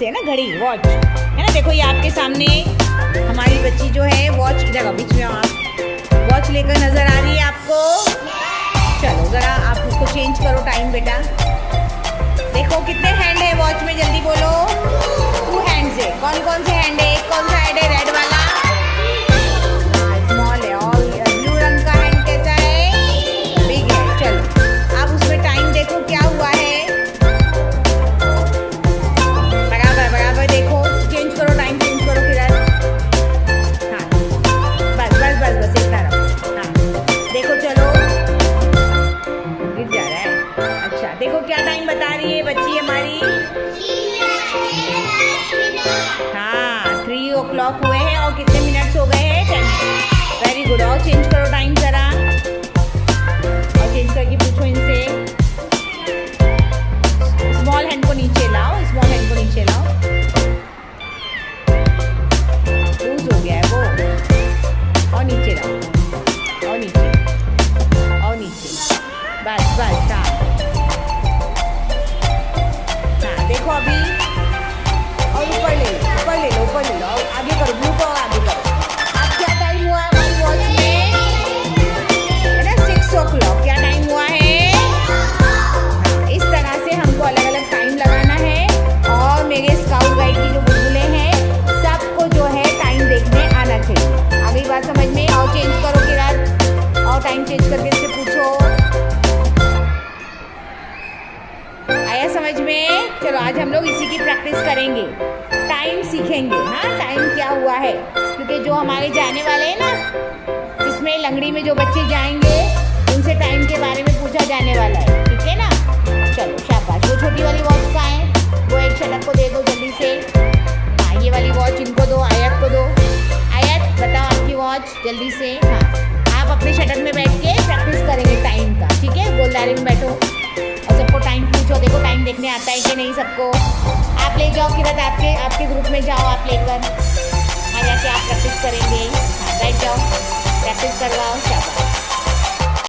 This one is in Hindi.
से है ना, घड़ी वॉच है ना। देखो ये आपके सामने हमारी बच्ची जो है वॉच, इधर आओ बीच में आप, वॉच लेकर नजर आ रही है आपको। चलो ज़रा आप उसको चेंज करो टाइम बेटा। देखो कितने हैंड है वॉच में, जल्दी बोलो। 2 हैंड्स है। कौन कौन से हैंड है? कौन सा हैंड है? रेड वाला स्मॉल है। और ब्लू रंग का हैंड कैसा है? बिग है। चलो आप उसमें टाइम देखो क्या हुआ है। बराबर बराबर देखो, चेंज करो टाइम, चेंज करो किधर। हाँ बस बस बस बस इतना रखो। हाँ देखो चलो, गिर जा रहा है। अच्छा देखो क्या टाइम बता रही है बच्ची हमारी। हाँ 3 o'clock हुए हैं और कितने मिनट्स हो गए हैं? 10 मिनट। Very good. और चेंज करो टाइम जरा, और चेंज करके पूछो इनसे। स्मॉल हैंड को नीचे लाओ, स्मॉल हैंड को नीचे लाओ। लूज हो गया है वो। और नीचे लाओ, और नीचे, और नीचे। बस बस। हाँ हाँ देखो अभी, और ऊपर ले लो, ऊपर ले लो, ऊपर ले लो। और आगे करो, ब्लू को आगे करो। अब क्या टाइम हुआ है हमारी वॉच में? है ना 6 o'clock। क्या टाइम हुआ है? हाँ इस तरह से हमको अलग अलग टाइम लगाना है। और मेरे स्काउट गाइड की जो बुलबुलें हैं सबको जो है टाइम देखने आना चाहिए। आ गई बात समझ में? और चेंज करो किरण, और टाइम चेंज करके इससे पूछो। आया समझ में? चलो आज हम लोग इसी की प्रैक्टिस करेंगे, टाइम सीखेंगे। हाँ टाइम क्या हुआ है, क्योंकि जो हमारे जाने वाले हैं ना, इसमें लंगड़ी में जो बच्चे जाएंगे उनसे टाइम के बारे में पूछा जाने वाला है, ठीक है ना। चलो शाबाश। वो छोटी वाली वॉच कहाँ है? वो एक शलक को दे दो जल्दी से। हाँ ये वाली वॉच इनको दो, आयत को दो। आयत बताओ आपकी वॉच जल्दी से। हाँ आप अपने शटक में बैठ के प्रैक्टिस करेंगे टाइम का, ठीक है। गोलदारे में बैठो और सबको टाइम पूछो। देखो टाइम देखने आता है कि नहीं सबको। आप ले जाओ किरत, आपके ग्रुप में जाओ, आप लेकर वहाँ जाके आप प्रैक्टिस करेंगे। हाँ बैठ जाओ, प्रैक्टिस करवाओ। शाबाश।